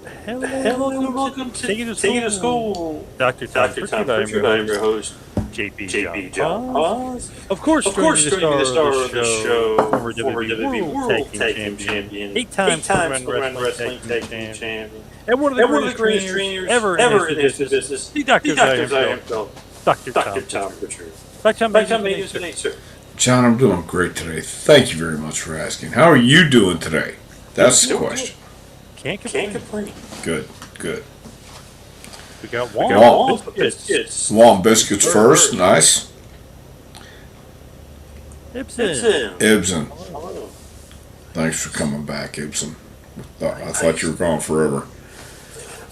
Hello and welcome to Take It to School. Dr. Tom Dr. Tom Prichard, I'm Prichard, your I am your host, host, JP John JP John Paz. Paz. Of course, Of joining me course, the joining me star the of the star of the show, show, former former WWE WWE World Tag World Team Tag Team Champion, Champion, 8-time Full Full Run Run Wrestling Wrestling Tag Team Tag Team Champion, Champion, and one of the and one of the greatest greatest trainers trainers ever in ever the in this business, business, the the doctor's guy doctor's I himself, himself, Dr. Dr. Tom Tom Prichard. Prichard. Dr. Tom, Dr. Tom, how are you today, sir? John, I'm doing great today. Thank you very much for asking. How are you doing today? That's the question. Can't Can't complain. complain. Good. We got Warm biscuits. Warm biscuits first. Nice. Ibsen. Ibsen. Hello. Thanks for coming back, Ibsen. I thought you were gone forever.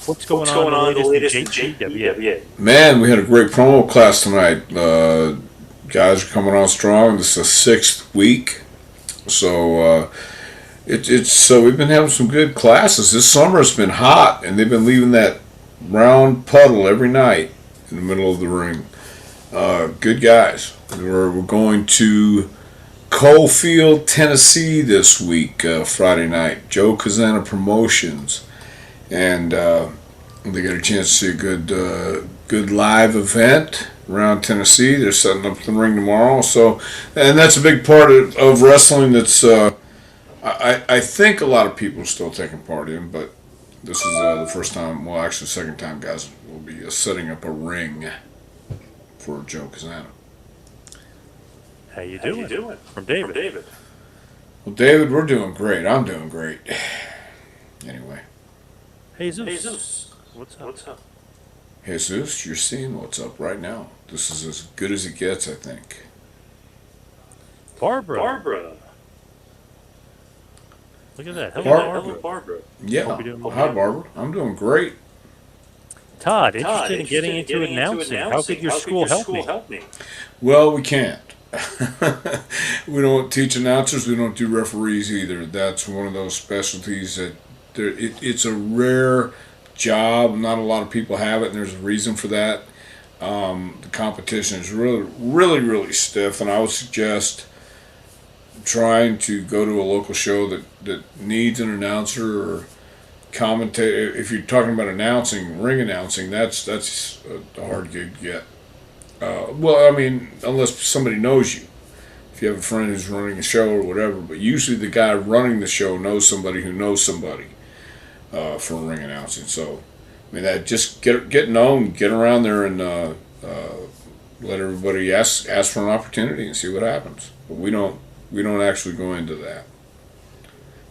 What's going on the latest in JPWA? JPWA? Man, we had a great promo class tonight. Guys are coming on strong. This is the 6th week. So so we've been having some good classes. This summer it's been hot, and they've been leaving that round puddle every night in the middle of the ring. Good guys. We're going to Coalfield, Tennessee this week, Friday night. Joe Kazana Promotions, and they got a chance to see a good live event around Tennessee. They're setting up the ring tomorrow, and that's a big part of wrestling. That's I think a lot of people are still taking part in, but this is the first time. Well, actually, the second time, guys will be setting up a ring for Joe Kazana. How you doing? From David. Well, David, we're doing great. I'm doing great. Anyway, Jesus. What's up? Jesus, you're seeing what's up right now. This is as good as it gets, I think. Barbara. Look at that. Hello, Barbara. Yeah. Hope you're doing Hi, well. Barbara. I'm doing great. Todd, interested in getting into announcing. How could your school help me? Well, we can't. We don't teach announcers. We don't do referees either. That's one of those specialties that it's a rare job. Not a lot of people have it, and there's a reason for that. The competition is really stiff, and I would suggest trying to go to a local show that needs an announcer or commentator. If you're talking about ring announcing, that's a hard gig to get. Well, I mean, unless somebody knows you. If you have a friend who's running a show or whatever, but usually the guy running the show knows somebody who knows somebody for ring announcing. So, I mean, that just get known, get around there, and let everybody ask for an opportunity and see what happens. But we don't actually go into that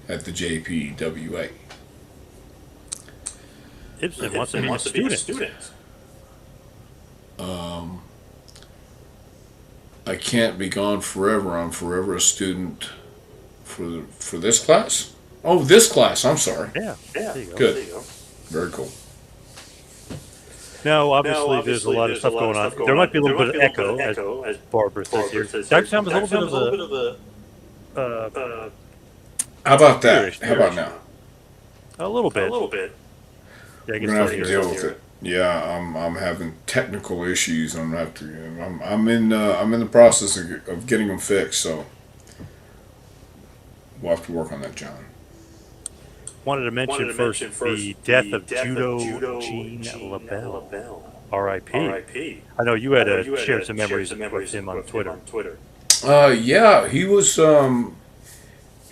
at the JPWA. Ibsen wants to be a student. I can't be gone forever. I'm forever a student for this class. Oh, this class. I'm sorry. Yeah. There you go. Good. There you go. Very cool. Now, obviously, there's a lot of stuff going on. There might be a little bit of echo, as Barbara says here. Dr. Tom is a little bit of a... How about that? Here-ish. How about now? A little bit. Yeah, I We're can gonna still have to hear deal it. with it. Yeah, I'm having technical issues. I'm in the process of getting them fixed. So we'll have to work on that, John. Wanted to mention first the death of Judo Gene LaBelle. R.I.P. I know you had to share some memories with him on Twitter. Yeah, he was.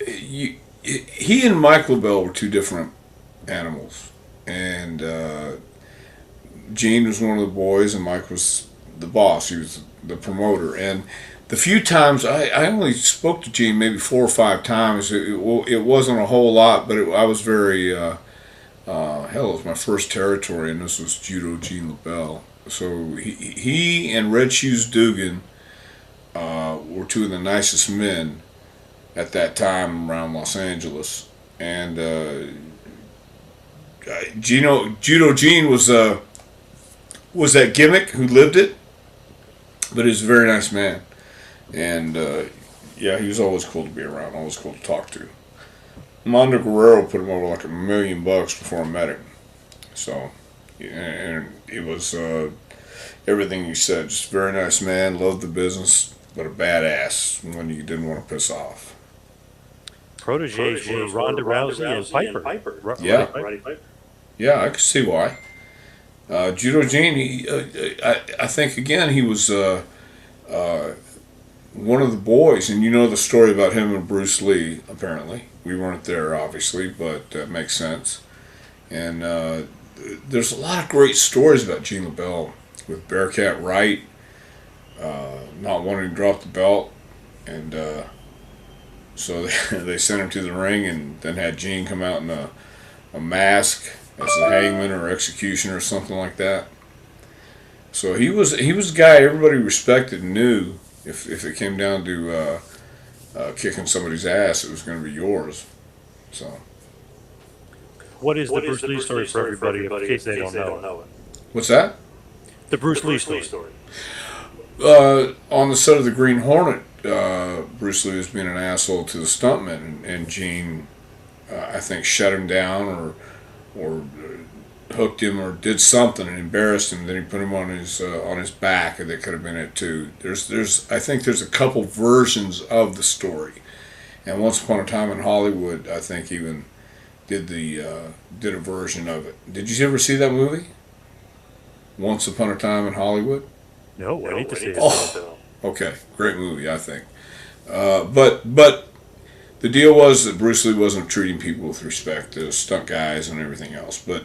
He and Mike LaBelle were two different animals, and Gene was one of the boys, and Mike was the boss. He was the promoter, and the few times I only spoke to Gene maybe 4 or 5 times. It wasn't a whole lot, but I was very hell. It was my first territory, and this was Judo Gene LaBelle. So he and Red Shoes Dugan were two of the nicest men at that time around Los Angeles, and Judo Gene was that gimmick who lived it, but he was a very nice man. And yeah, he was always cool to be around, always cool to talk to. Mondo Guerrero put him over like $1 million before I met him. So, and it was everything he said. Just a very nice man, loved the business, but a badass when you didn't want to piss off. Proteges were Ronda Rousey and Piper. Yeah. Roddy Piper. Yeah, I can see why. Judo Gene, I think again he was one of the boys, and you know the story about him and Bruce Lee. Apparently, we weren't there, obviously, but that makes sense. And there's a lot of great stories about Gene LeBell with Bearcat Wright not wanting to drop the belt, and so they sent him to the ring, and then had Gene come out in a mask as a hangman or executioner or something like that. So he was a guy everybody respected and knew if it came down to kicking somebody's ass, it was going to be yours. So. What is the Bruce Lee story for everybody in case they don't know it? What's that? The Bruce Lee story. On the set of the Green Hornet, Bruce Lee was being an asshole to the stuntman, and Gene, I think, shut him down or hooked him or did something and embarrassed him. Then he put him on his back, and that could have been it too. I think there's a couple versions of the story, and Once Upon a Time in Hollywood, I think even did a version of it. Did you ever see that movie? Once Upon a Time in Hollywood? No, I need to see it. Oh, okay, great movie, I think. But the deal was that Bruce Lee wasn't treating people with respect, the stunt guys and everything else. But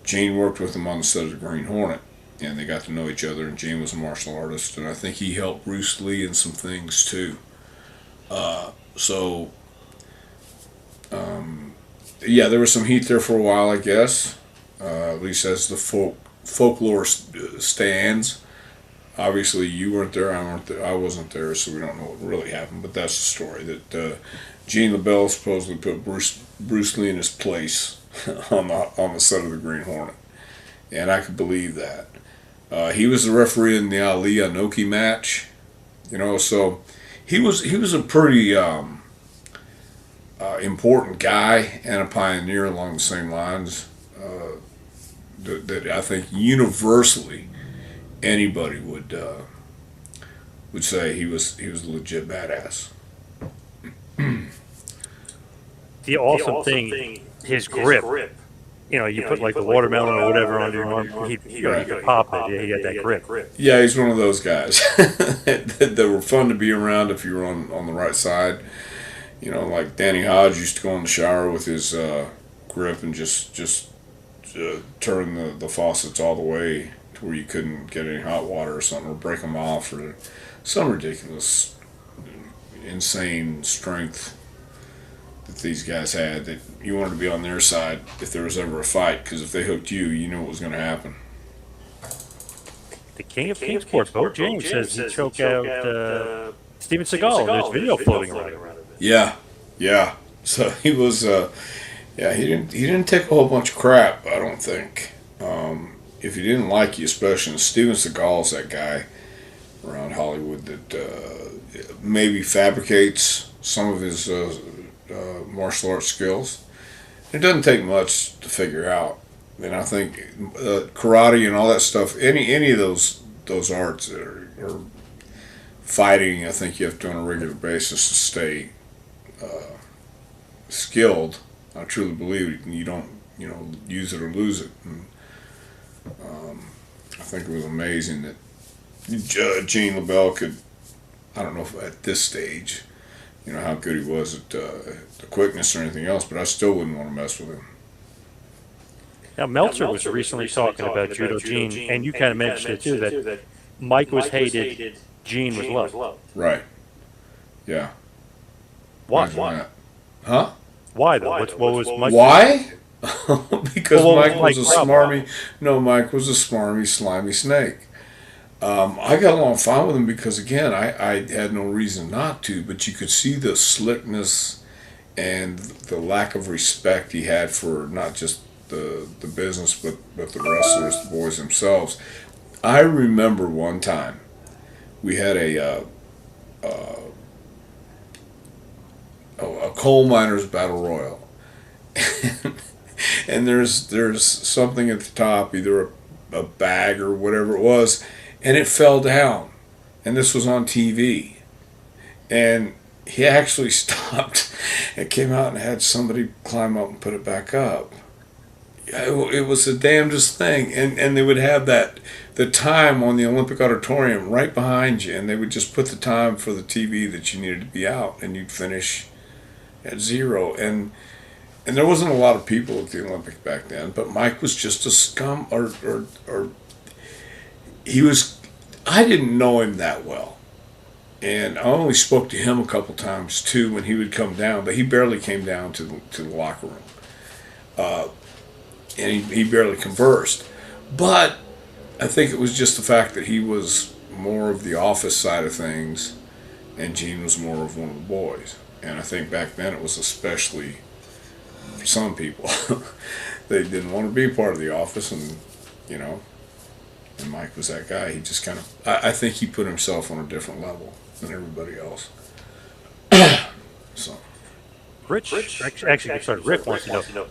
Gene worked with him on the set of the Green Hornet, and they got to know each other. And Gene was a martial artist, and I think he helped Bruce Lee in some things too. Yeah, there was some heat there for a while, I guess. At least as the folklore stands. Obviously, you weren't there. I wasn't there, so we don't know what really happened. But that's the story that Gene LeBell supposedly put Bruce Lee in his place on the set of the Green Hornet, and I could believe that. He was the referee in the Ali Inoki match, so he was a pretty important guy and a pioneer along the same lines that I think universally anybody would say he was a legit badass. The awesome thing, his grip. You put like the watermelon or whatever under your arm, you could pop it. Yeah, he had that grip. Yeah, he's one of those guys that were fun to be around if you were on the right side. Like Danny Hodge used to go in the shower with his grip and just turn the faucets all the way to where you couldn't get any hot water or something, or break them off, or some ridiculous, insane strength that these guys had, that you wanted to be on their side if there was ever a fight, because if they hooked you, you knew what was going to happen. The King of Kingsport, Bo James, says he choked out Steven Seagal, and there's video floating around. Yeah. So he was, he didn't take a whole bunch of crap, I don't think. If he didn't like you, especially Steven Seagal's that guy around Hollywood that maybe fabricates some of his martial arts skills. It doesn't take much to figure out, and I think karate and all that stuff, any of those arts or fighting, I think you have to on a regular basis to stay skilled. I truly believe you don't use it or lose it. And, I think it was amazing that Gene LeBell could, I don't know if at this stage, how good he was at the quickness or anything else, but I still wouldn't want to mess with him. Now, Meltzer was recently talking about Judo Gene, and you kind of mentioned it too, that Mike was hated, Gene was loved. Right. Yeah. Why? Huh? Why though? What was Mike? Why? Because Mike was a smarmy. No, Mike was a smarmy, slimy snake. I got along fine with him because, again, I had no reason not to, but you could see the slickness and the lack of respect he had for not just the business, but the wrestlers, the boys themselves. I remember one time we had a coal miners battle royal. And there's something at the top, either a bag or whatever it was, and it fell down. And this was on TV. And he actually stopped and came out and had somebody climb up and put it back up. it was the damnedest thing. And they would have the time on the Olympic Auditorium right behind you, and they would just put the time for the TV that you needed to be out, and you'd finish at 0. And there wasn't a lot of people at the Olympic back then, but Mike was just a scum, or he was, I didn't know him that well. And I only spoke to him a couple times too when he would come down, but he barely came down to the locker room. And he barely conversed. But I think it was just the fact that he was more of the office side of things, and Gene was more of one of the boys. And I think back then it was especially for some people. They didn't want to be part of the office, and and Mike was that guy. He just kind of, I think he put himself on a different level than everybody else. So. Rich wants to know.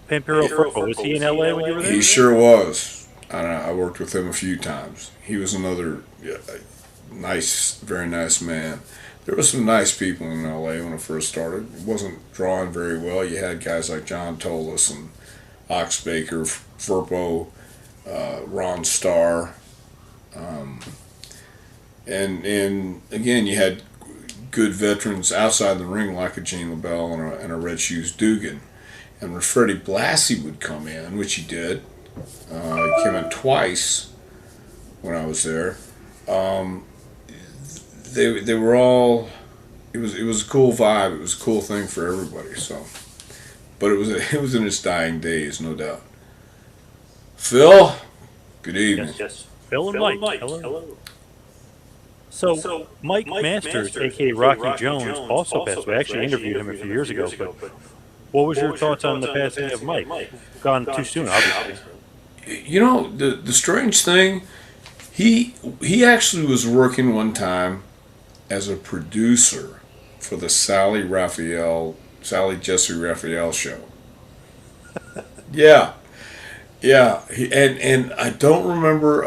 Pampero Furco, was he in LA when you were there? He sure was. I worked with him a few times. He was another nice, very nice man. There were some nice people in LA when I first started. It wasn't drawing very well. You had guys like John Tolis and Ox Baker, Furpo, Ron Starr. And again, you had good veterans outside the ring like a Gene LaBelle and a Red Shoes Dugan. And when Freddie Blassie would come in, which he did, he came in twice when I was there. They were all. It was a cool vibe. It was a cool thing for everybody. So, but it was in its dying days, no doubt. Phil, good evening. Yes. Phil and Mike. Hello. So Mike Masters, aka Rocky Jones, also passed away. I actually interviewed him a few years ago, but. What was your thoughts on the passing of Mike? Gone too soon, obviously. The strange thing, he actually was working one time as a producer for the Sally Jesse Raphael show. Yeah. And I don't remember.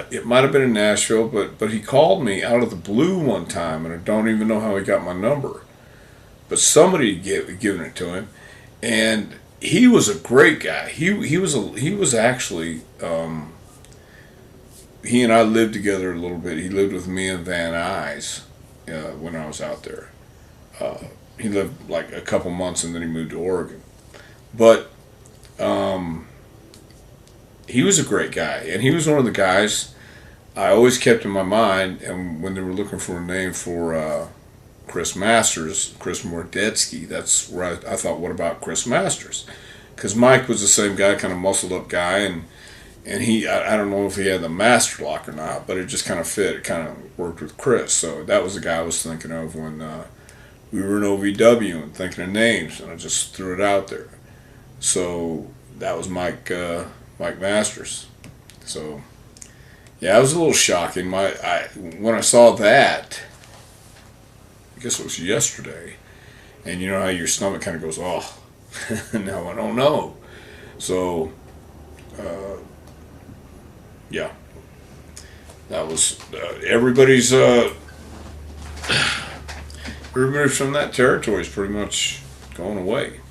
It might have been in Nashville, but he called me out of the blue one time, and I don't even know how he got my number. But somebody had given it to him, and he was a great guy. He was actually he and I lived together a little bit. He lived with me and Van Nuys when I was out there. He lived like a couple months, and then he moved to Oregon. But he was a great guy, and he was one of the guys I always kept in my mind. And when they were looking for a name for Chris Mordetsky, that's where I thought, what about Chris Masters? Because Mike was the same guy, kind of muscled up guy, and he, I don't know if he had the master lock or not, but it just kind of fit. It kind of worked with Chris. So that was the guy I was thinking of when we were in OVW and thinking of names, and I just threw it out there. So that was Mike Masters. So yeah, it was a little shocking. When I saw that, I guess it was yesterday, and you know how your stomach kind of goes, oh, now I don't know. So, yeah, that was everybody's everybody from that territory is pretty much going away.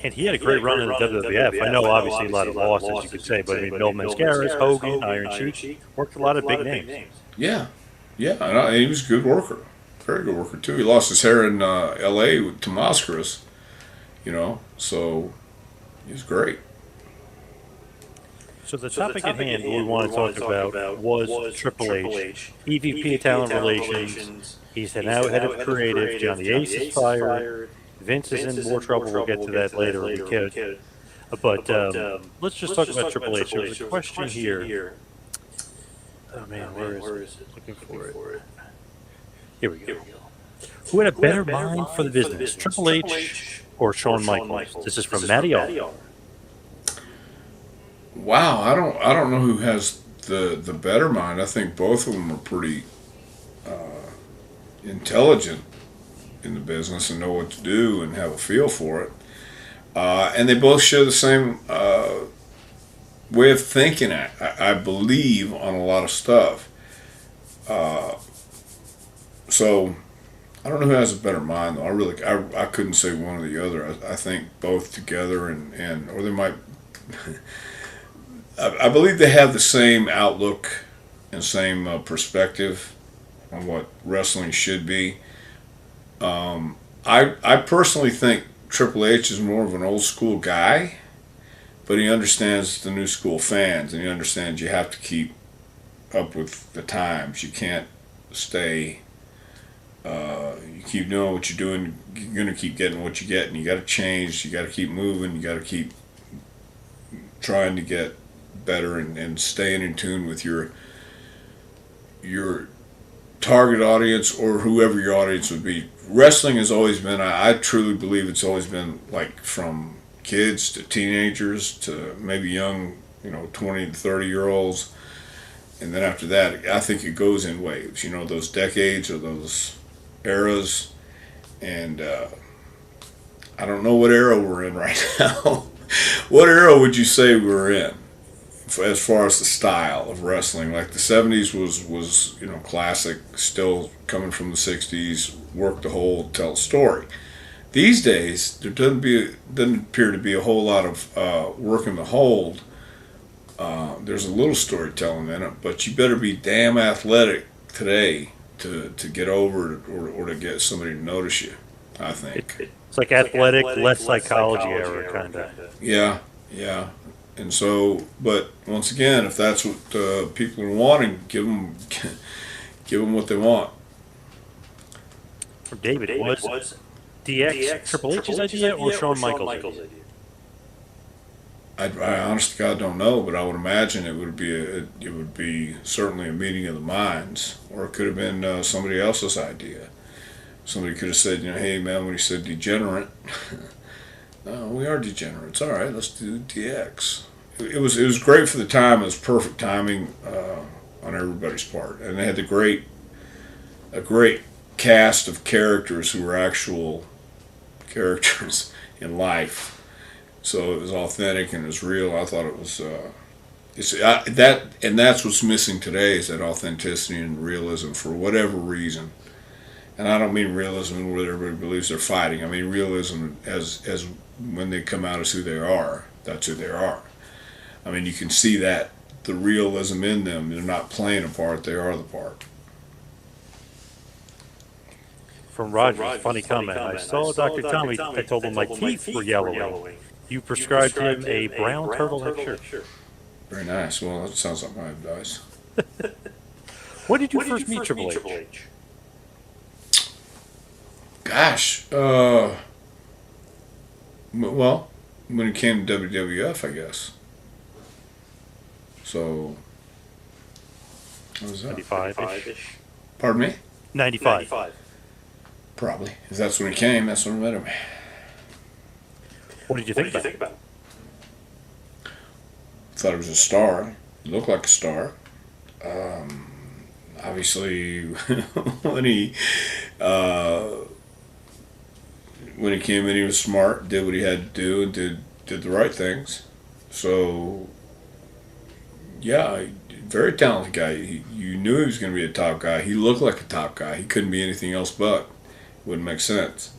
And he had a great run in the WWF. I know, obviously, a lot of losses, you could say, but I mean, Bill Mascaras, Hogan, Iron Sheik, worked a lot of big names. Yeah, and he was a good worker. Very good worker, too. He lost his hair in L.A. to Mascaras, so he was great. So the topic at hand we want to talk about was Triple H, EVP of Talent Relations. He's now head of creative. Johnny Ace is fired. Vince is in more trouble. We'll get to that later if we could. But let's just talk about Triple H. There's a question here. Oh, man, where is it? Looking for it. Here we go. Who had a better mind for the business, Triple H or Shawn Michaels? This is from Matty R. Wow, I don't know who has the better mind. I think both of them are pretty intelligent in the business and know what to do and have a feel for it. And they both share the same way of thinking, I believe, on a lot of stuff. So I don't know who has a better mind though. I couldn't say one or the other. I think both together and or they might. I believe they have the same outlook and same perspective on what wrestling should be. I personally think Triple H is more of an old school guy, but he understands the new school fans, and he understands you have to keep up with the times. You can't stay. You keep doing what you're doing, you're going to keep getting what you get, and you got to change. You got to keep moving. You got to keep trying to get better and staying in tune with your target audience or whoever your audience would be. Wrestling has always been, I truly believe it's always been like from kids to teenagers to maybe young, 20 to 30-year-olds. And then after that, I think it goes in waves, those decades or those eras. And I don't know what era we're in right now. What era would you say we're in as far as the style of wrestling? Like the 70s was classic, still coming from the 60s, work the hold, tell a story. These days, there doesn't appear to be a whole lot of working the hold. There's a little storytelling in it, but you better be damn athletic today to get over or to get somebody to notice you, I think. It's like athletic, less psychology era, kind of. Yeah. And so, but once again, if that's what people are wanting, give them what they want. For David, was DX Triple H's idea or Shawn Michaels' idea? I honest to God don't know, but I would imagine it would be certainly a meeting of the minds, or it could have been somebody else's idea. Somebody could have said, hey man, when he said degenerate, no, we are degenerates. All right, let's do DX. It was great for the time. It was perfect timing on everybody's part, and they had a great cast of characters who were actual characters in life. So it was authentic and it was real. I thought it was that's what's missing today, is that authenticity and realism for whatever reason. And I don't mean realism where everybody believes they're fighting. I mean realism as when they come out as who they are. That's who they are. I mean, you can see that the realism in them. They're not playing a part; they are the part. From Roger, funny comment. I saw Dr. Tommy. I told him my teeth were yellowing. You prescribed him a brown turtleneck shirt. Very nice. Well, that sounds like my advice. When did you first meet Triple H? Gosh, well, when it came to WWF, I guess. So, what was that? 95-ish. Pardon me? 95. Probably. If that's when he came, that's when I met him. What did you think about it? Thought he was a star. He looked like a star. Obviously, when he came in, he was smart, did what he had to do, and did the right things. So, yeah, very talented guy. You knew he was going to be a top guy. He looked like a top guy. He couldn't be anything else but. Wouldn't make sense.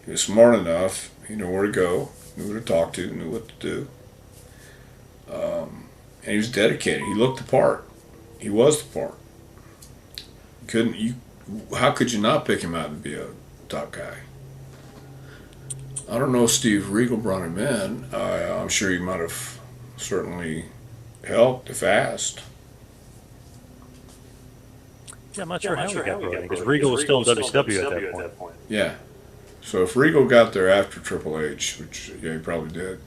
He was smart enough. He knew where to go, knew who to talk to, knew what to do. And he was dedicated. He looked the part. He was the part. How could you not pick him out to be a top guy? I don't know if Steve Regal brought him in. I'm sure he might have certainly helped if asked. Yeah, I'm not sure how he got brought in, because Regal was still in WCW at that point. Yeah. So if Regal got there after Triple H, which, yeah, he probably did.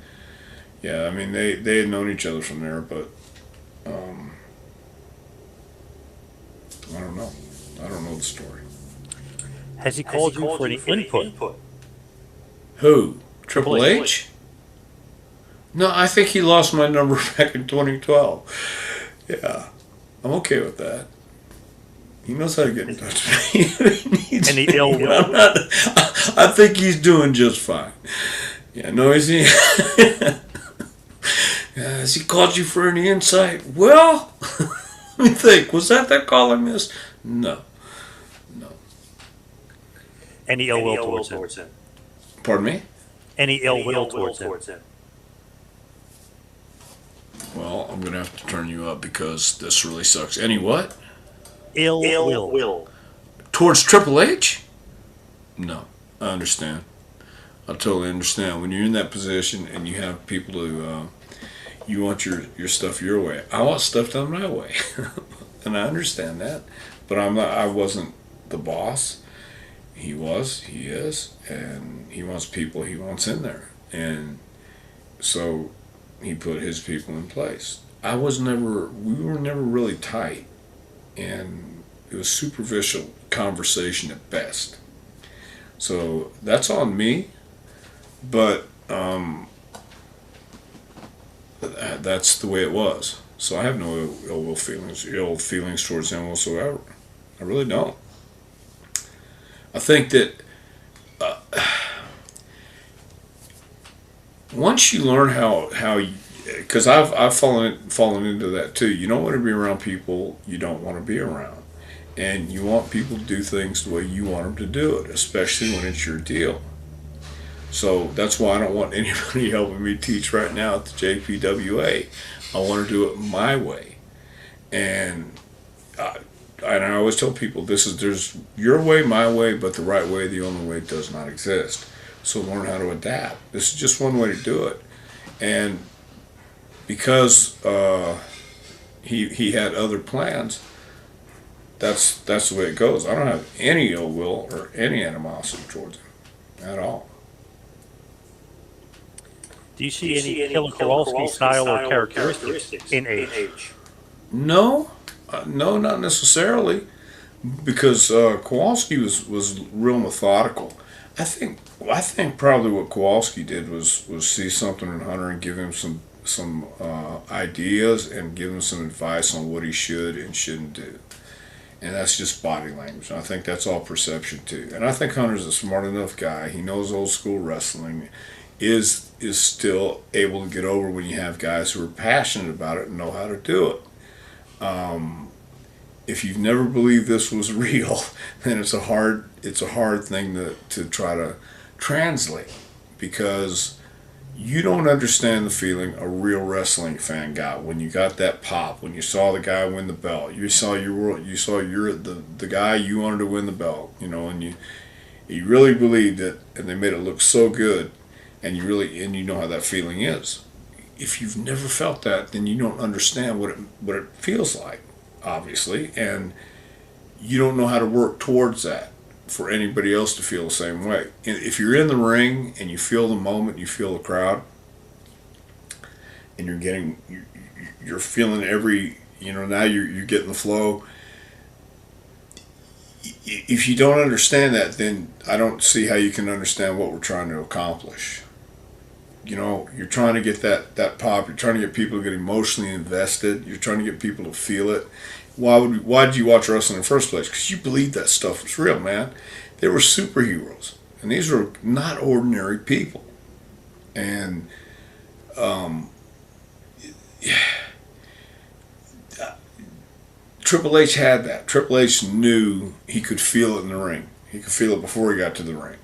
Yeah, I mean, they had known each other from there, but I don't know. I don't know the story. Has he called you for any input? Who? Triple H? No, I think he lost my number back in 2012. Yeah, I'm okay with that. He knows how to get in touch with me. Any ill will? I think he's doing just fine. Yeah, no, is he? Has he called you for any insight? Well, let me think. Was that calling this? No. Any ill will towards him. Pardon me? Any ill will towards him. Well, I'm going to have to turn you up because this really sucks. Any what? Ill will. Towards Triple H? No, I understand. I totally understand. When you're in that position and you have people who, you want your stuff your way. I want stuff done my way. And I understand that. But I wasn't the boss. He is, and he wants people he wants in there. And so he put his people in place. We were never really tight. And it was superficial conversation at best. So that's on me. But that's the way it was. So I have no ill feelings towards him whatsoever. I really don't. I think that once you learn how because I've fallen into that too. You don't want to be around people you don't want to be around, and you want people to do things the way you want them to do it, especially when it's your deal. So that's why I don't want anybody helping me teach right now at the JPWA. I want to do it my way, and I always tell people there's your way, my way, but the right way, the only way, does not exist. So learn how to adapt. This is just one way to do it, and because he had other plans, that's the way it goes. I don't have any ill will or any animosity towards him at all. Do you see any Killer Kowalski style or characteristics in H? No, no, not necessarily, because Kowalski was real methodical. I think probably what Kowalski did was see something in Hunter and give him some ideas and give him some advice on what he should and shouldn't do. And that's just body language. And I think that's all perception too. And I think Hunter's a smart enough guy. He knows old school wrestling. Is still able to get over when you have guys who are passionate about it and know how to do it. If you've never believed this was real, then it's a hard thing to try to translate, because you don't understand the feeling a real wrestling fan got when you got that pop, when you saw the guy win the belt. You saw the guy you wanted to win the belt, and you really believed it, and they made it look so good. And you know how that feeling is. If you've never felt that, then you don't understand what it feels like, obviously, and you don't know how to work towards that for anybody else to feel the same way. If you're in the ring and you feel the moment, you feel the crowd, and you're feeling every, now you're getting the flow. If you don't understand that, then I don't see how you can understand what we're trying to accomplish. You're trying to get that pop. You're trying to get people to get emotionally invested. You're trying to get people to feel it. Why did you watch wrestling in the first place? Because you believed that stuff was real, man. They were superheroes, and these were not ordinary people. And Triple H had that. Triple H knew he could feel it in the ring. He could feel it before he got to the ring.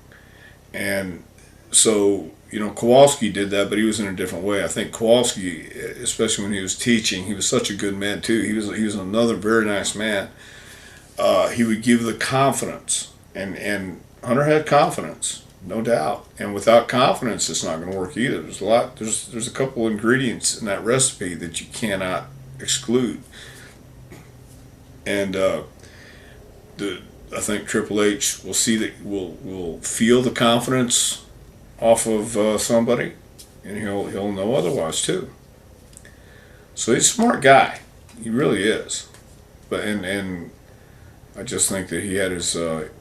And so, Kowalski did that, but he was in a different way. I think Kowalski, especially when he was teaching, he was such a good man too. He was another very nice man. He would give the confidence, and Hunter had confidence, no doubt. And without confidence, it's not going to work either. There's a couple ingredients in that recipe that you cannot exclude. And I think Triple H will see that will feel the confidence off of somebody, and he'll know otherwise too. So he's a smart guy. He really is. But and I just think that he had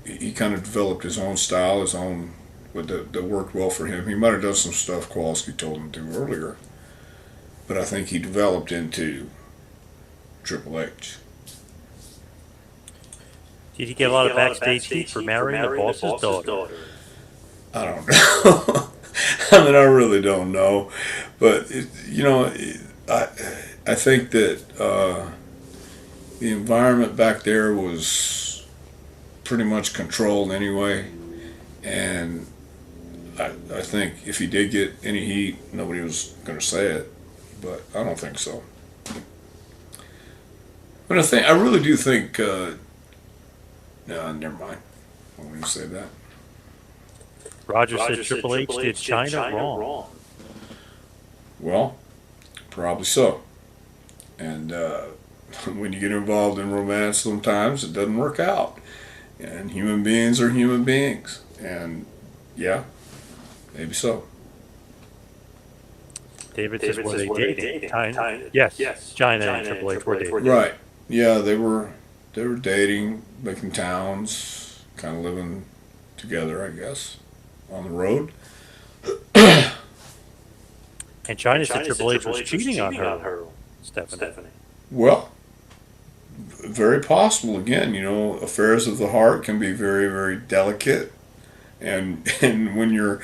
he kind of developed his own style, his own that worked well for him. He might have done some stuff Kowalski told him to earlier, but I think he developed into Triple H. Did he get a lot of backstage heat for marrying the boss's daughter? I don't know. I mean, I really don't know. But, I think that the environment back there was pretty much controlled anyway. And I think if he did get any heat, nobody was going to say it, but I don't think so. But I really do think. No, never mind. I won't even say that. Roger said Triple H did China wrong. Well, probably so. And when you get involved in romance, sometimes it doesn't work out. And human beings are human beings. And yeah, maybe so. David says, were they dating? China? Yes, China and Triple H were dating. Right. Yeah, they were dating, making towns, kind of living together, I guess, on the road. And China said Triple H was cheating on her, Stephanie. Well, very possible. Again, affairs of the heart can be very, very delicate. And when you're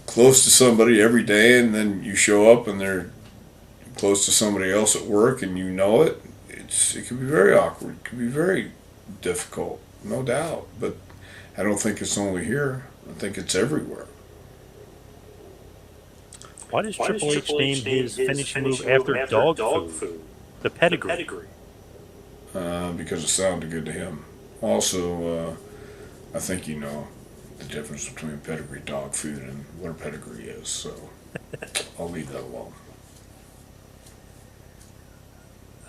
close to somebody every day and then you show up and they're close to somebody else at work and you know it, it can be very awkward. It can be very difficult, no doubt. But I don't think it's only here. I think it's everywhere. Why does Triple H name his finishing move after dog food? The pedigree. Because it sounded good to him. Also, I think you know the difference between pedigree dog food and what a pedigree is, so I'll leave that alone.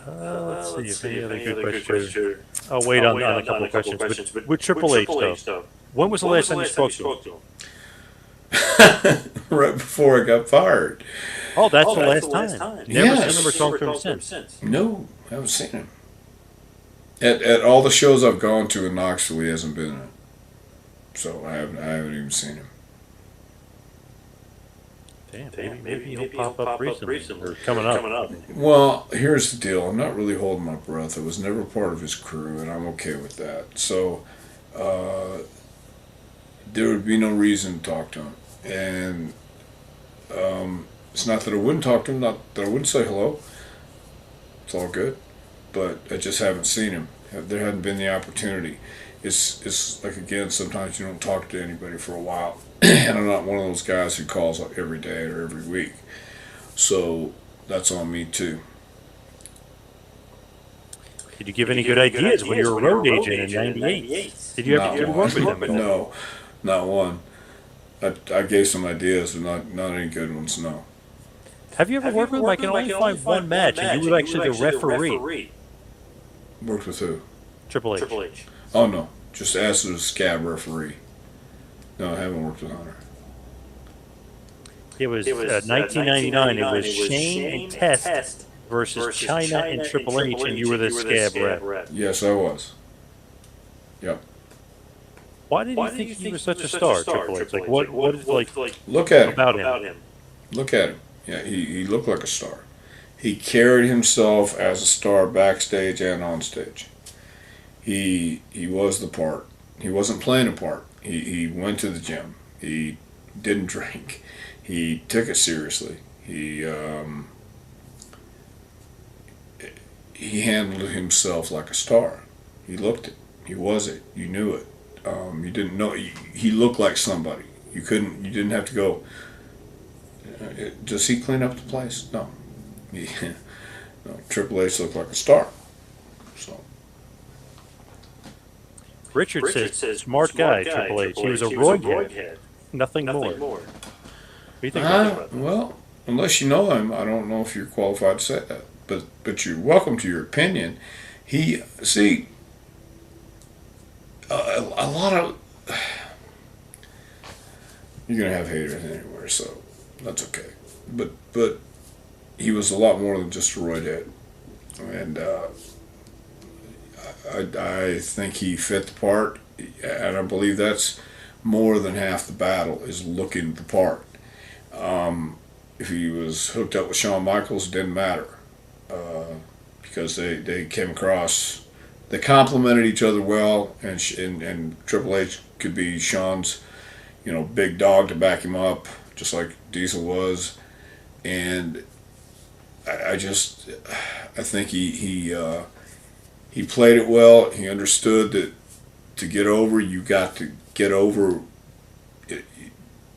Let's see if any other good question. I'll wait on a couple of questions. With Triple H, though, when was the last time you spoke to him? Right before I got fired. Oh, that's the last time. Never talked to him since. No, I haven't seen him. At all the shows I've gone to in Knoxville, he hasn't been in. So I haven't even seen him. Damn, maybe he'll pop up recently or coming up. Well, here's the deal. I'm not really holding my breath. I was never part of his crew, and I'm okay with that. So there would be no reason to talk to him. And it's not that I wouldn't talk to him, not that I wouldn't say hello. It's all good. But I just haven't seen him. There hadn't been the opportunity. It's like, again, sometimes you don't talk to anybody for a while. And I'm not one of those guys who calls up every day or every week. So that's on me too. Did you give any good ideas when you were a road agent in '98? Did you ever work with them? No, not one. I gave some ideas, but not any good ones, no. Have you ever worked with them? I can only find one match, and you were actually the referee. Worked with who? Triple H. Oh, no. Just as a scab referee. No, I haven't worked with Hunter. It was 1999. It was Shane and Test versus China and Triple H, and you were the scab rep. Yes, I was. Yep. Why did you think he was such a star, Triple H? Like, what is like? Look at about him. Look at him. Yeah, he looked like a star. He carried himself as a star backstage and on stage. He was the part. He wasn't playing a part. He went to the gym. He didn't drink. He took it seriously. He handled himself like a star. He looked it. He was it. You knew it. You didn't know. He looked like somebody. You didn't have to go. Does he clean up the place? No. No. Triple H looked like a star. So. Richard says, smart guy, Triple H. He was a roid head. Nothing more. What do you think about that? Well, unless you know him, I don't know if you're qualified to say that. But you're welcome to your opinion. A lot of... You're going to have haters anywhere, so that's okay. But he was a lot more than just a roid head. And I think he fit the part, and I believe that's more than half the battle, is looking the part. If he was hooked up with Shawn Michaels, it didn't matter, because they came across, they complemented each other well, and Triple H could be Shawn's, big dog to back him up, just like Diesel was, and I think he played it well. He understood that to get over, you got to get over it,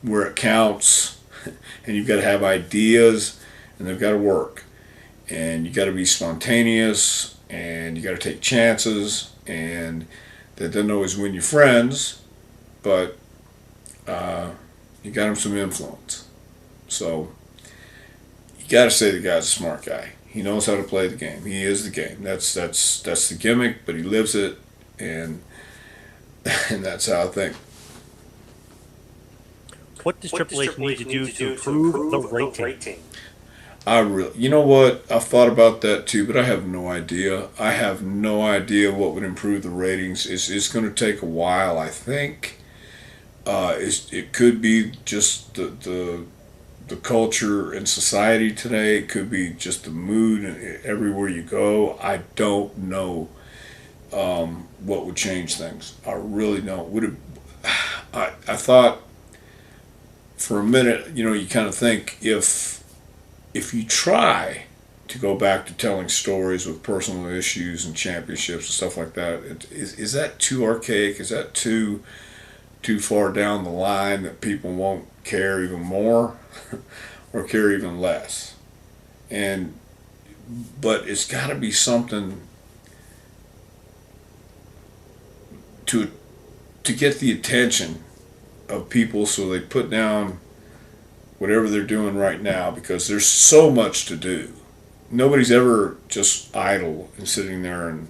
where it counts, and you've got to have ideas, and they've got to work, and you got to be spontaneous, and you got to take chances, and that doesn't always win you friends, but you got him some influence. So you got to say the guy's a smart guy. He knows how to play the game. He is the game. That's the gimmick, but he lives it, and that's how I think. What does Triple H need to do to improve the rating? You know what? I've thought about that too, but I have no idea. I have no idea what would improve the ratings. It's going to take a while, I think. It could be just the culture in society today. It could be just the mood everywhere you go. I don't know what would change things. I really don't. I thought for a minute, you kind of think if you try to go back to telling stories with personal issues and championships and stuff like that, is that too archaic? Is that too far down the line that people won't care even more or care even less? But it's got to be something to get the attention of people, so they put down whatever they're doing right now, because there's so much to do. Nobody's ever just idle and sitting there and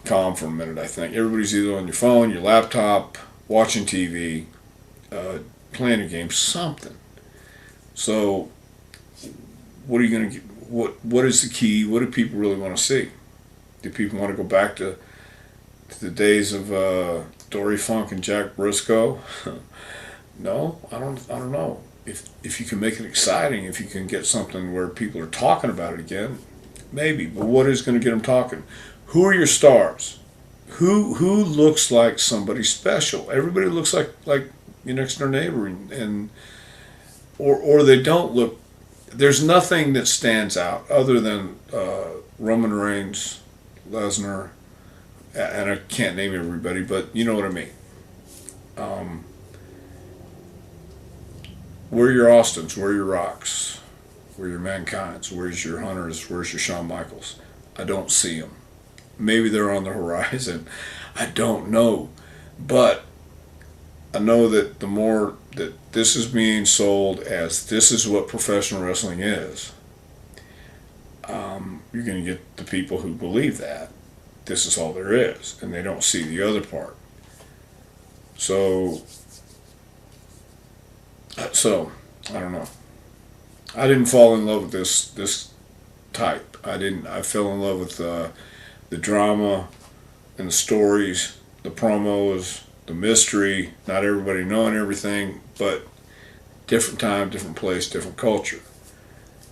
calm for a minute, I think. Everybody's either on your phone, your laptop, watching TV, playing a game, something. So what are you going to get? What is the key? What do people really want to see? Do people want to go back to the days of Dory Funk and Jack Briscoe? No, I don't know. If you can make it exciting, if you can get something where people are talking about it again, maybe. But what is going to get them talking? Who are your stars? Who looks like somebody special? Everybody looks like your next door neighbor, or they don't look. There's nothing that stands out other than Roman Reigns, Lesnar, and I can't name everybody, but you know what I mean. Where are your Austins? Where are your Rocks? Where are your Mankinds? Where's your Hunters? Where's your Shawn Michaels? I don't see them. Maybe they're on the horizon. I don't know. But I know that the more that this is being sold as this is what professional wrestling is, you're going to get the people who believe that this is all there is, and they don't see the other part. So I don't know. I didn't fall in love with this type. I fell in love with the drama and the stories, the promos, the mystery, not everybody knowing everything, but different time, different place, different culture.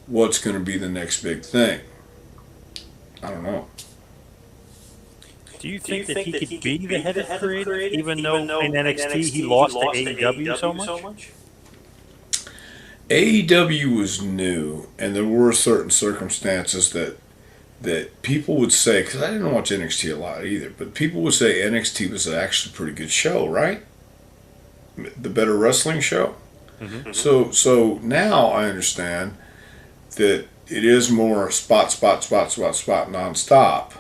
What's going to be the next big thing? I don't know. Do you think that he could be the head of creative, even though in NXT he lost to AEW so much? AEW was new, and there were certain circumstances that people would say, because I didn't watch NXT a lot either, but people would say NXT was actually a pretty good show, right? The better wrestling show. Mm-hmm. So now I understand that it is more spot nonstop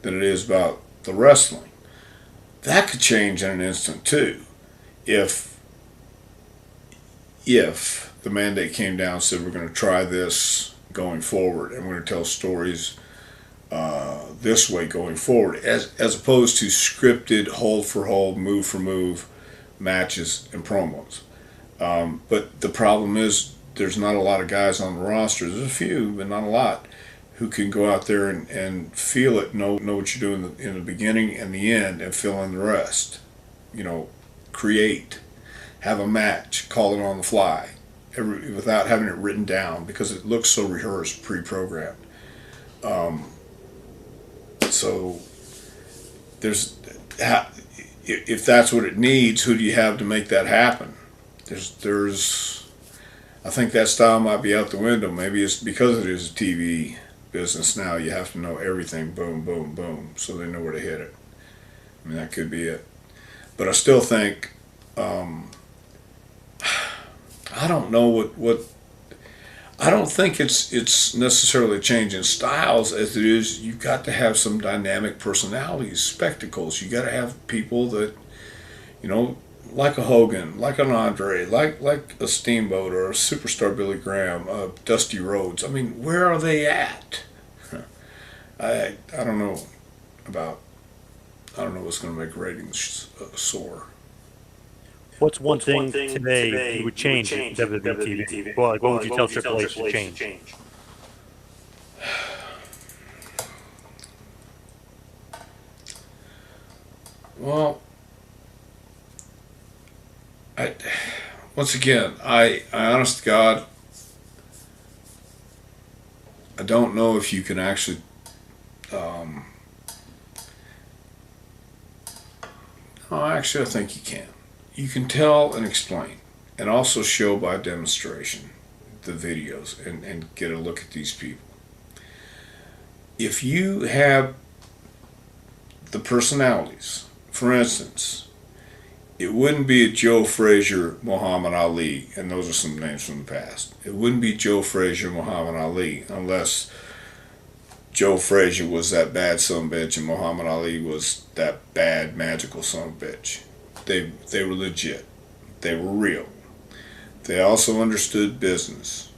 than it is about the wrestling. That could change in an instant too, if the mandate came down and said we're going to try this going forward, and we're going to tell stories this way going forward, as opposed to scripted hold for hold, move for move matches and promos. But the problem is there's not a lot of guys on the roster. There's a few, but not a lot, who can go out there and feel it, know what you're doing in the beginning and the end, and fill in the rest. Create, have a match, call it on the fly, without having it written down, because it looks so rehearsed, pre-programmed. So there's, if that's what it needs, who do you have to make that happen? I think that style might be out the window. Maybe it's because it is a TV business now. You have to know everything, boom, boom, boom, so they know where to hit it. I mean, that could be it. But I still think, I don't know what I don't think it's necessarily a change in styles as it is. You've got to have some dynamic personalities, spectacles. You got to have people that, like a Hogan, like an Andre, like a Steamboat or a superstar Billy Graham, Dusty Rhodes. I mean, where are they at? I don't know about. I don't know what's going to make ratings soar. What's one thing today you would change in WWE TV? Well, like, what would you tell Triple H to change? Well, once again, I honest to God, I don't know if you can actually. Oh, actually, I think you can. You can tell and explain, and also show by demonstration the videos and get a look at these people. If you have the personalities, for instance, it wouldn't be a Joe Frazier, Muhammad Ali, and those are some names from the past. It wouldn't be Joe Frazier, Muhammad Ali, unless Joe Frazier was that bad son of a bitch and Muhammad Ali was that bad magical son of a bitch. They were legit. They were real. They also understood business.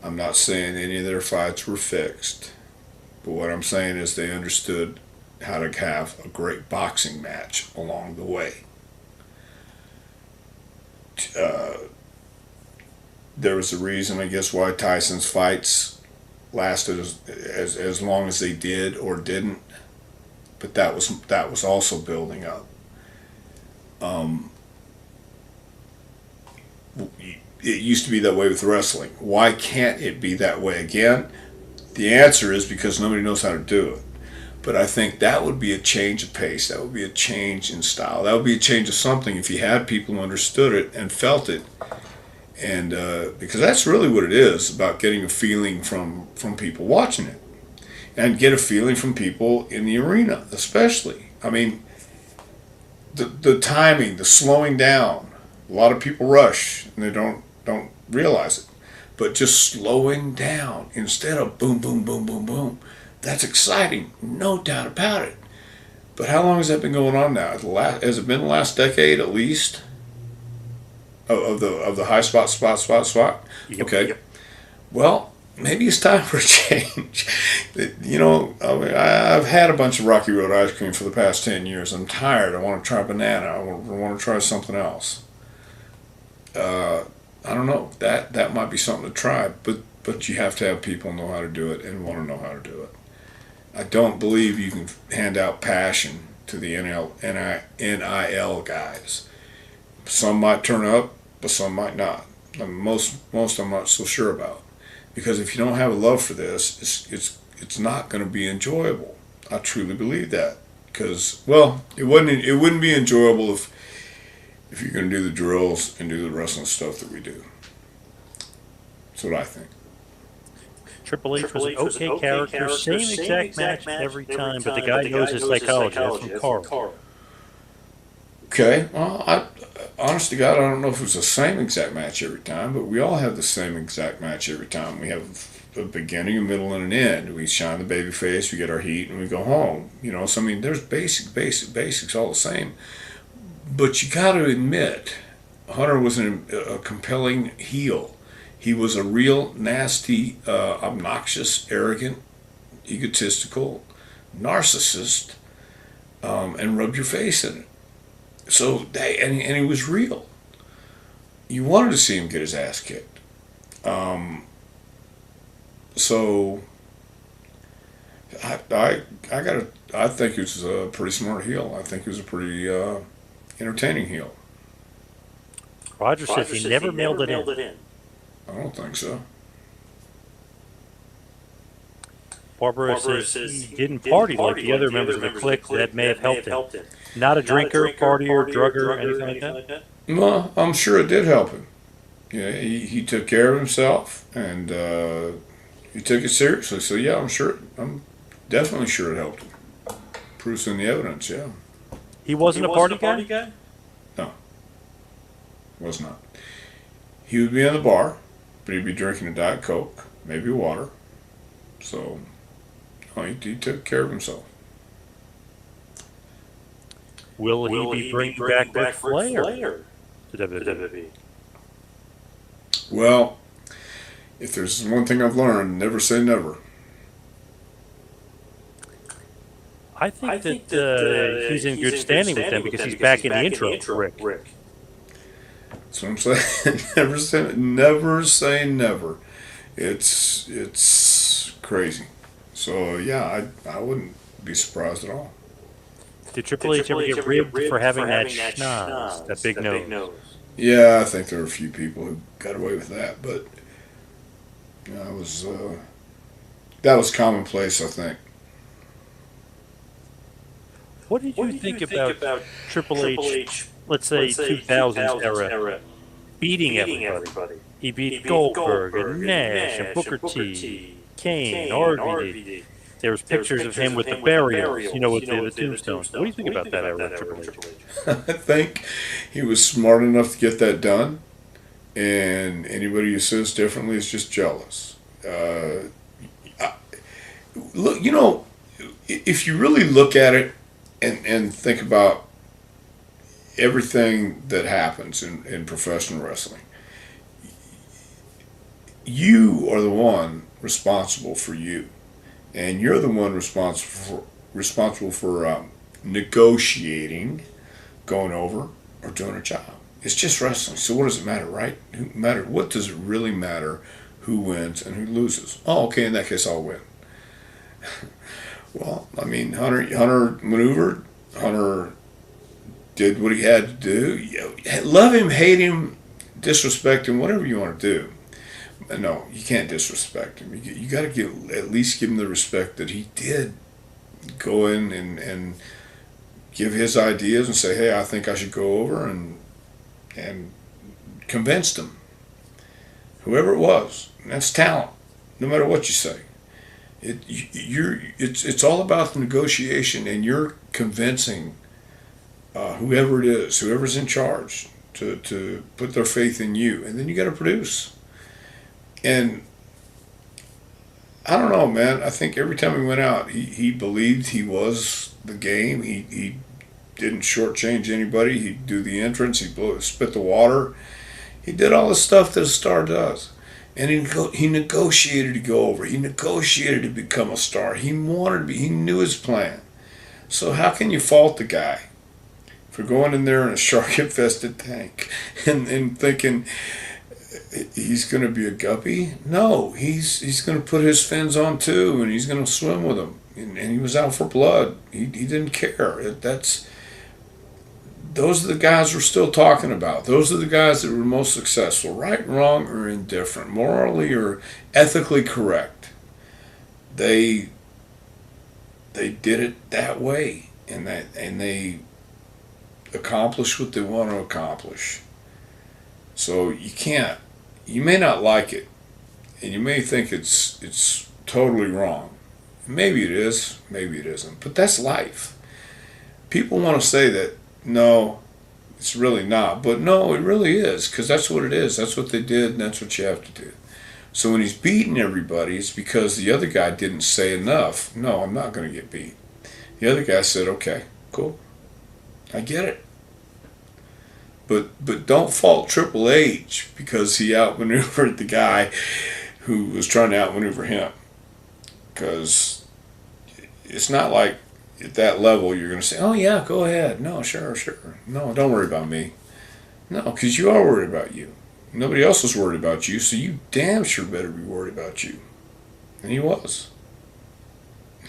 I'm not saying any of their fights were fixed, but what I'm saying is they understood how to have a great boxing match along the way. There was a reason, I guess, why Tyson's fights lasted as long as they did or didn't, but that was also building up. It used to be that way with wrestling. Why can't it be that way again? The answer is because nobody knows how to do it. But I think that would be a change of pace. That would be a change in style. That would be a change of something if you had people who understood it and felt it. And because that's really what it is, about getting a feeling from people watching it. And get a feeling from people in the arena, especially. I mean, the timing, the slowing down. A lot of people rush and they don't realize it. But just slowing down instead of boom, boom, boom, boom, boom. That's exciting, no doubt about it. But how long has that been going on now? Has it been the last decade at least? Of the high spot? Yep, Okay. yep. Well, maybe it's time for a change. I've had a bunch of Rocky Road ice cream for the past 10 years. I'm tired. I want to try banana. I want to try something else. I don't know. That might be something to try, but you have to have people know how to do it and want to know how to do it. I don't believe you can hand out passion to the NIL guys. Some might turn up, but some might not. Most I'm not so sure about, because if you don't have a love for this, it's not going to be enjoyable. I truly believe that, because it wouldn't be enjoyable if you're going to do the drills and do the wrestling stuff that we do. That's what I think. Triple H was an okay character, same exact match every time, but the guy knows his psychology. That's from Carl. Okay, well, honest to God, I don't know if it was the same exact match every time, but we all have the same exact match every time. We have a beginning, a middle, and an end. We shine the baby face, we get our heat, and we go home. So I mean, there's basics all the same. But you got to admit, Hunter was a compelling heel. He was a real nasty, obnoxious, arrogant, egotistical narcissist, and rubbed your face in it. So and he was real. You wanted to see him get his ass kicked. So I think he was a pretty smart heel. I think he was a pretty entertaining heel. Roger says he never mailed it in. I don't think so. Barbara says he didn't party like the other members of the clique. That may have helped him. Not a drinker, partier, drugger, anything like that? Well, I'm sure it did help him. Yeah, he took care of himself, and he took it seriously. So yeah, I'm definitely sure it helped him. Proof's in the evidence, yeah. He wasn't a party guy? No, was not. He would be in the bar, but he'd be drinking a Diet Coke, maybe water. So, no, he took care of himself. Will he be bringing back Ric Flair to WWE? Well, if there's one thing I've learned, never say never. I think that he's in good standing with them because he's back in the intro, Rick. That's what I'm saying. Never say never. It's crazy. So yeah, I wouldn't be surprised at all. Did Triple H ever get ribbed for having that schnoz, that big nose? Yeah, I think there were a few people who got away with that, but that was commonplace, I think. What did you think about Triple H, let's say 2000s era, beating everybody? He beat Goldberg and Nash and Booker T, Kane, RVD. There was pictures of him with the burials, with the tombstones. What do you think about that era of Triple H? I think he was smart enough to get that done, and anybody who says differently is just jealous. Look, if you really look at it and think about everything that happens in professional wrestling, you are the one responsible for you, and you're the one responsible for negotiating, going over, or doing a job. It's just wrestling. So what does it matter, right? What does it really matter? Who wins and who loses? Oh, okay. In that case, I'll win. Well, I mean, Hunter maneuvered. Hunter did what he had to do. Love him, hate him, disrespect him, whatever you want to do. No, you can't disrespect him. You got to at least give him the respect that he did go in and give his ideas and say, hey, I think I should go over, and convinced him. Whoever it was, that's talent, no matter what you say. It's all about the negotiation, and you're convincing whoever it is, whoever's in charge, to put their faith in you, and then you got to produce. And I don't know, man. I think every time he went out, he believed he was the game. He didn't shortchange anybody. He'd do the entrance. He'd spit the water. He did all the stuff that a star does. And he negotiated to go over. He negotiated to become a star. He wanted to be. He knew his plan. So how can you fault the guy for going in there in a shark-infested tank and thinking he's going to be a guppy? No, he's going to put his fins on too, and he's going to swim with them. And he was out for blood. He didn't care. Those are the guys we're still talking about. Those are the guys that were most successful, right, wrong, or indifferent, morally or ethically correct. They did it that way, and they accomplished what they want to accomplish. So you may not like it, and you may think it's totally wrong. Maybe it is, maybe it isn't, but that's life. People want to say that, no, it's really not. But no, it really is, because that's what it is. That's what they did, and that's what you have to do. So when he's beating everybody, it's because the other guy didn't say enough. No, I'm not going to get beat. The other guy said, okay, cool. I get it. But don't fault Triple H because he outmaneuvered the guy who was trying to outmaneuver him. Because it's not like at that level you're going to say, oh yeah, go ahead. No, sure. No, don't worry about me. No, because you are worried about you. Nobody else was worried about you, so you damn sure better be worried about you. And he was.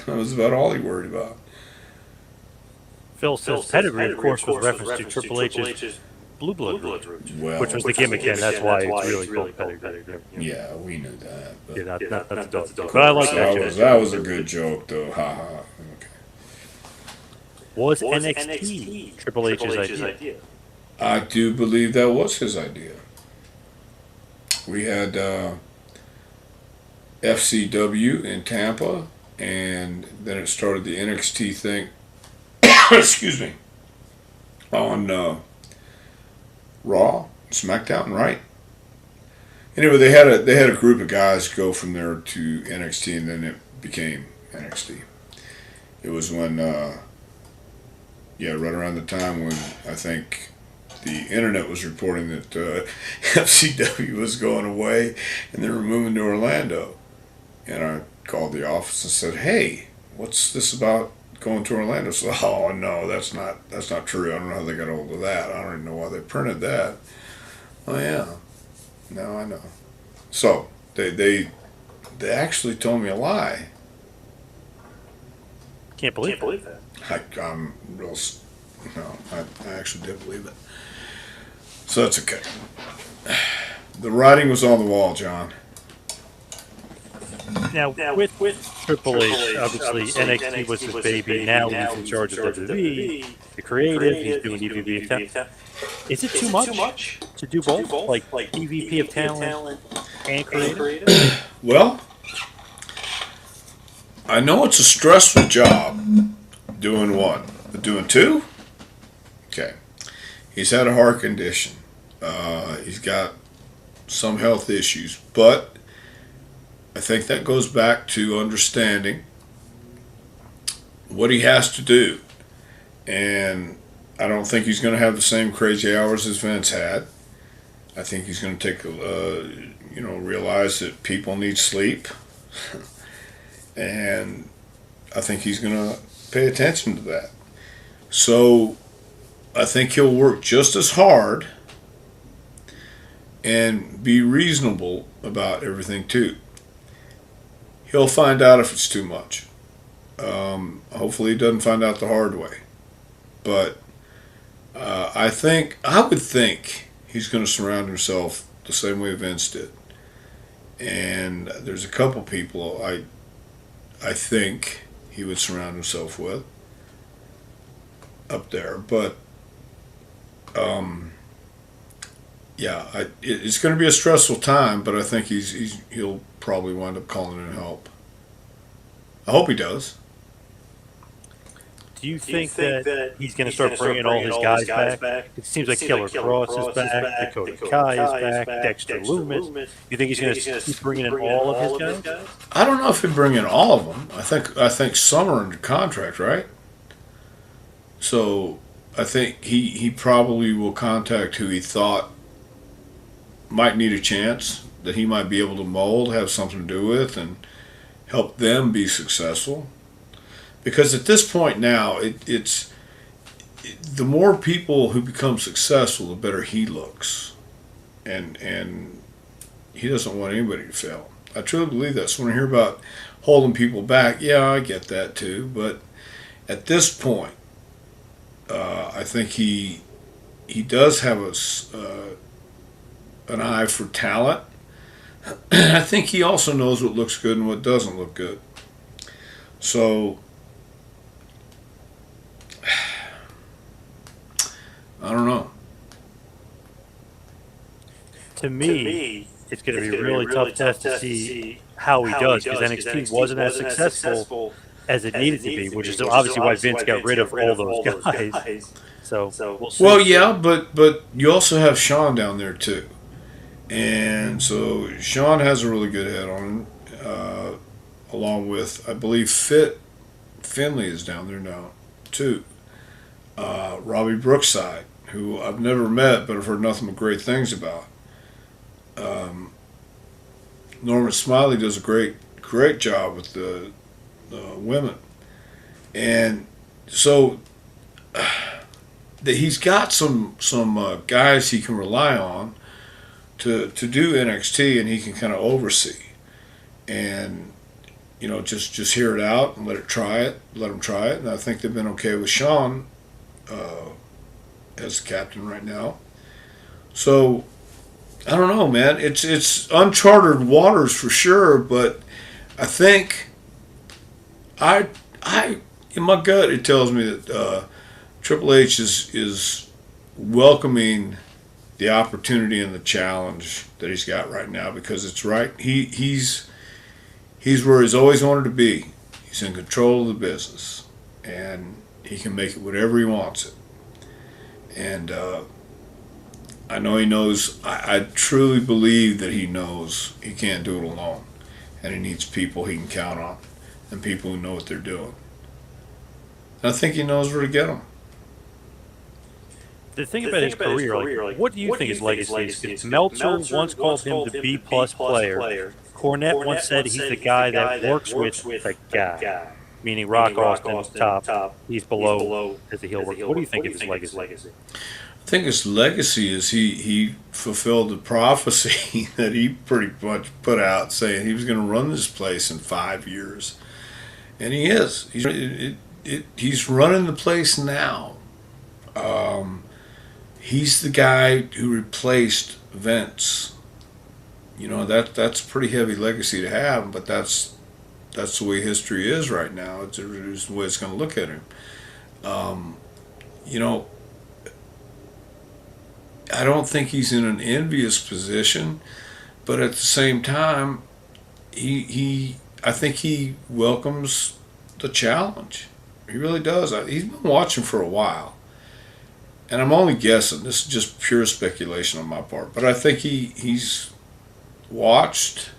That was about all he worried about. Phil says pedigree, of course, was reference to Triple H's Blue Blood roots, well, which was the gimmick, and that's why it's really called pedigree. Yeah, we knew that. But, yeah, not the dog. But I like that. That was a good joke, though. Ha ha. Okay. Was NXT Triple H's idea? I do believe that was his idea. We had FCW in Tampa, and then it started the NXT thing. Excuse me. on Raw, SmackDown, right? Anyway, they had a group of guys go from there to NXT, and then it became NXT. It was when, right around the time when I think the internet was reporting that FCW was going away and they were moving to Orlando. And I called the office and said, "Hey, what's this about going to Orlando?" So, "Oh no, that's not true. I don't know how they got hold of that. I don't even know why they printed that." Oh yeah, now I know. So they actually told me a lie. Can't believe that. I'm real. No, I actually did believe it. So that's okay. The writing was on the wall, John. Now, with Triple H, obviously NXT was his baby. Now he's in charge of WWE, the creative. He's doing EVP of talent. Is it too much to do both, like EVP of talent and creative? Well, I know it's a stressful job doing one, but doing two? Okay. He's had a heart condition. He's got some health issues, but I think that goes back to understanding what he has to do. And I don't think he's going to have the same crazy hours as Vince had. I think he's going to take, realize that people need sleep. And I think he's going to pay attention to that. So I think he'll work just as hard and be reasonable about everything too. He'll find out if it's too much. Hopefully he doesn't find out the hard way. But I would think he's going to surround himself the same way Vince did. And there's a couple people I think he would surround himself with up there. But it's going to be a stressful time, but I think he'll probably wind up calling in help. I hope he does. Do you think that he's going to start bringing all his guys back? It seems like Killer Cross is back, Dakota Kai is back, Dexter Lumis. You think he's going to keep bringing in all of his guys? I don't know if he'll bring in all of them. I think some are under contract, right? So I think he probably will contact who he thought might need a chance, that he might be able to mold, have something to do with, and help them be successful. Because at this point now, it's the more people who become successful, the better he looks, and he doesn't want anybody to fail. I truly believe that. So when I hear about holding people back, yeah, I get that too. But at this point, I think he does have an eye for talent. I think he also knows what looks good and what doesn't look good. So I don't know. To me, it's going to be a really tough test to see how he does, because NXT wasn't as successful as it needed to be, which is obviously why Vince got rid of all those guys. So we'll see. Well, yeah, but you also have Sean down there too, and so Sean has a really good head on him, along with, I believe, Finley is down there now too. Robbie Brookside, who I've never met but I've heard nothing but great things about. Norman Smiley does a great job with the women, and so he's got some guys he can rely on to do NXT, and he can kind of oversee, and just hear it out and let them try it, and I think they've been okay with Sean as the captain right now. So I don't know, man. It's uncharted waters for sure, but I think I in my gut it tells me that Triple H is welcoming the opportunity and the challenge that he's got right now, because it's right. He's where he's always wanted to be. He's in control of the business, and he can make it whatever he wants it. And I know he knows, I truly believe that he knows he can't do it alone. And he needs people he can count on and people who know what they're doing. And I think he knows where to get them. The thing about his career, like, what do you think his legacy is? Because Meltzer once called him the B-plus player. Cornette once said he's the guy that works with the guy, meaning Rock Austin, top. He's below as a heel worker. What do you think of his legacy? I think his legacy is he fulfilled the prophecy that he pretty much put out, saying he was going to run this place in 5 years, and he is. He's running the place now. He's the guy who replaced Vince. You know, that's a pretty heavy legacy to have, but that's the way history is right now. It's the way it's going to look at him. You know, I don't think he's in an envious position, but at the same time, I think he welcomes the challenge. He really does. He's been watching for a while, and I'm only guessing. This is just pure speculation on my part, but I think he's watched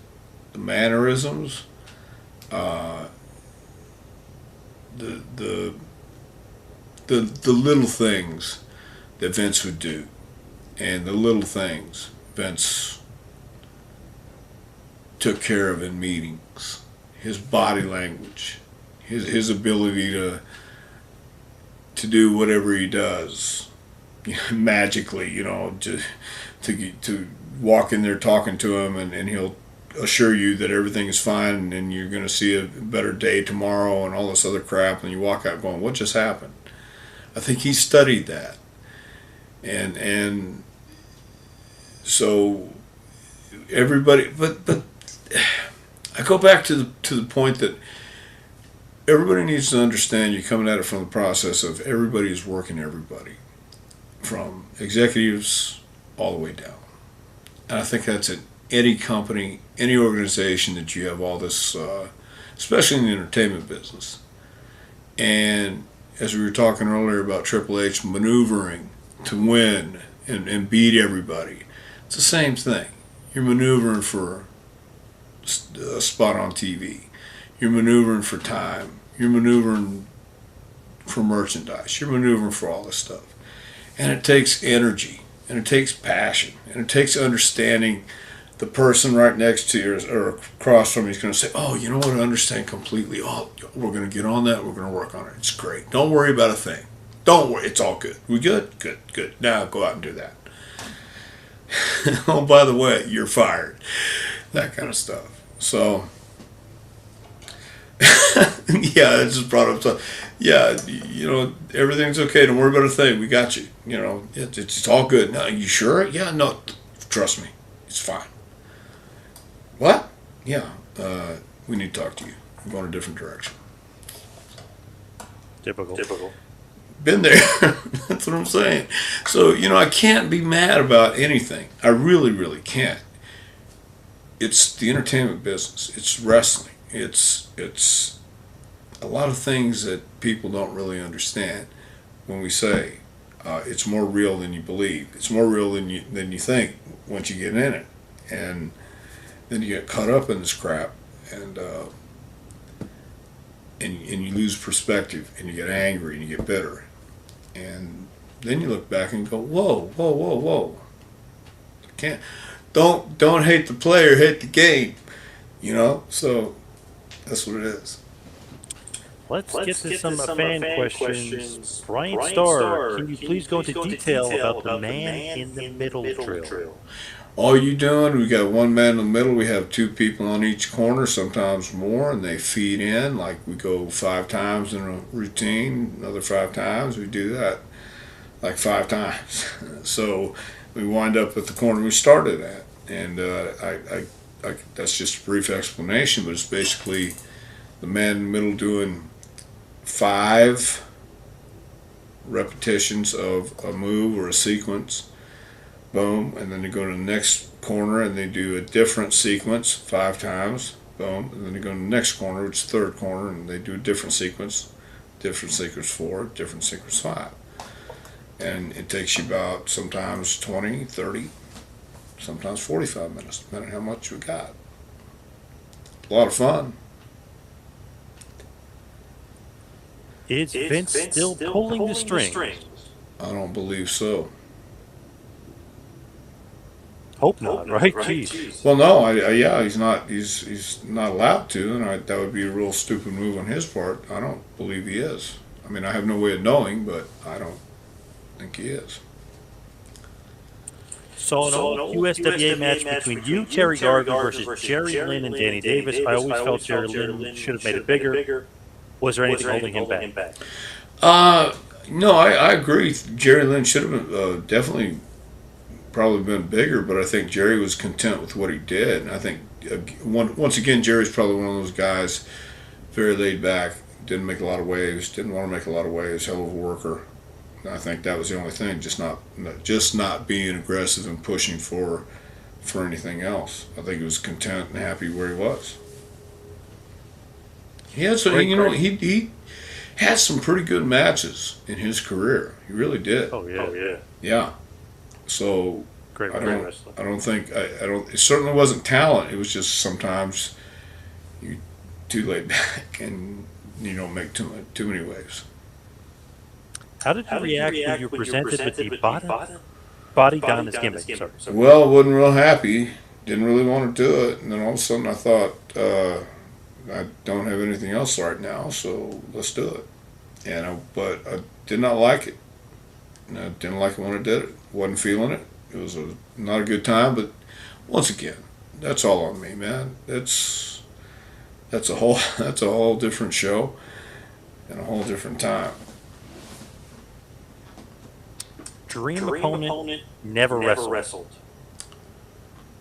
the mannerisms, the little things that Vince would do. And the little things Vince took care of in meetings, his body language, his ability to do whatever he does, magically, you know, to walk in there talking to him, and he'll assure you that everything is fine and you're going to see a better day tomorrow and all this other crap, and you walk out going, what just happened? I think he studied that. And so everybody, but I go back to the point that everybody needs to understand. You're coming at it from the process of everybody is working everybody, from executives all the way down. And I think that's in any company, any organization that you have all this, especially in the entertainment business. And as we were talking earlier about Triple H maneuvering to win and beat everybody, it's the same thing. You're maneuvering for a spot on TV. You're maneuvering for time. You're maneuvering for merchandise. You're maneuvering for all this stuff. And it takes energy, and it takes passion, and it takes understanding the person right next to you or across from you is going to say, oh, you know what, I understand completely. Oh, we're going to get on that. We're going to work on it. It's great. Don't worry about a thing. Don't worry. It's all good. We good? Good. Now go out and do that. Oh, by the way, you're fired. That kind of stuff. So, yeah, it just brought up stuff. Yeah, you know, everything's okay. Don't worry about a thing. We got you. You know, it's all good. No, you sure? Yeah, no, trust me. It's fine. What? Yeah, we need to talk to you. I'm going a different direction. Typical. Been there. That's what I'm saying. So, you know, I can't be mad about anything. I really, really can't. It's the entertainment business. It's wrestling. It's a lot of things that people don't really understand when we say it's more real than you believe. It's more real than you think once you get in it. And then you get caught up in this crap, and you lose perspective, and you get angry, and you get bitter. And then you look back and go, whoa. Don't hate the player, hate the game. You know? So that's what it is. Let's get to some fan questions. Brian Starr, can you please go into detail about the man in the middle drill? All you doing, we got one man in the middle, we have two people on each corner, sometimes more, and they feed in, like we go 5 times in a routine, another 5 times, we do that like 5 times. So we wind up at the corner we started at, and I that's just a brief explanation, but it's basically the man in the middle doing 5 repetitions of a move or a sequence. Boom, and then they go to the next corner and they do a different sequence 5 times. Boom, and then they go to the next corner, which is the 3rd corner, and they do a different sequence 4, different sequence 5. And it takes you about sometimes 20, 30, sometimes 45 minutes, depending on how much we got. A lot of fun. Is Vince still pulling the strings? I don't believe so. Hope not, right? Jeez. Well, no, yeah, he's not. He's not allowed to, and that would be a real stupid move on his part. I don't believe he is. I mean, I have no way of knowing, but I don't think he is. So an old USWA match between you, Terry Garvey, versus Jerry Lynn and Danny Davis. I always felt Jerry Lynn should have made it bigger. Was there anything holding him back? No, I agree. Jerry Lynn should have definitely probably been bigger, but I think Jerry was content with what he did. And I think, once again, Jerry's probably one of those guys, very laid back, didn't make a lot of waves, didn't want to make a lot of waves, hell of a worker. And I think that was the only thing, just not being aggressive and pushing for anything else. I think he was content and happy where he was. He had some, he had some pretty good matches in his career. He really did. Oh yeah. Yeah. So Great wrestler. I don't think it certainly wasn't talent. It was just sometimes you're too laid back and you don't make too many waves. How did you react when you were presented with the body down his gimmick? Sorry. Well, wasn't real happy. Didn't really want to do it, and then all of a sudden I thought, I don't have anything else right now, so let's do it. But I did not like it. And I didn't like it when I did it. Wasn't feeling it. It was not a good time. But once again, that's all on me, man. That's a whole different show and a whole different time. Dream opponent never wrestled.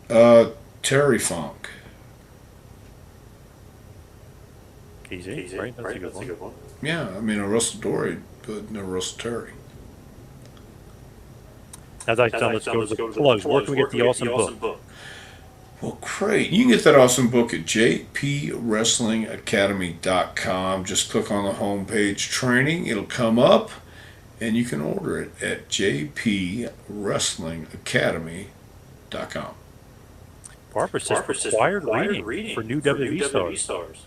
Terry Funk. Easy, right? That's a good one. Yeah, I mean, I wrestled Dory, but never wrestled Terry. Now, Dr. Tom, let's go to the plugs. Where can we get the awesome book? Well, great. You can get that awesome book at jpwrestlingacademy.com. Just click on the homepage training. It'll come up, and you can order it at jpwrestlingacademy.com. Barbara says required reading for new WWE stars.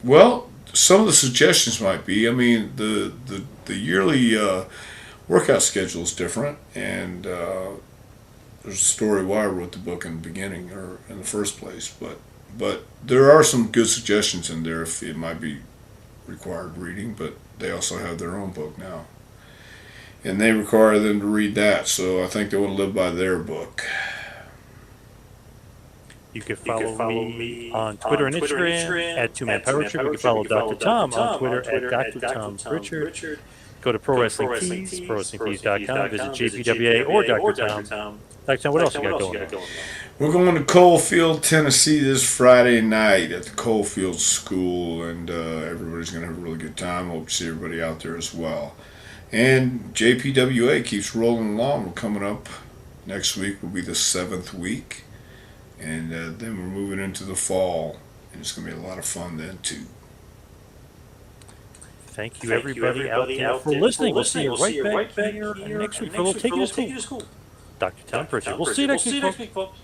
Well, some of the suggestions might be, I mean, the yearly workout schedule is different, and there's a story why I wrote the book in the beginning, or in the first place, but there are some good suggestions in there if it might be required reading, but they also have their own book now. And they require them to read that, so I think they want to live by their book. You can follow me on Twitter and Instagram at 2Man Power Trip. You can follow Dr. Tom on Twitter at Dr. Tom Prichard. Go to Pro Wrestling Tees, ProWrestlingTees.com. Visit JPWA or Dr. Tom. Dr. Tom, what else you got going on? We're going to Coalfield, Tennessee this Friday night at the Coalfield School, and everybody's going to have a really good time. Hope to see everybody out there as well. And JPWA keeps rolling along. We're coming up next week will be the 7th week. And then we're moving into the fall, and it's going to be a lot of fun then, too. Thank you, everybody out there for listening. We'll see you right back here next week for a little Take You to School. Dr. Tom Prichard. We'll see you next week, folks.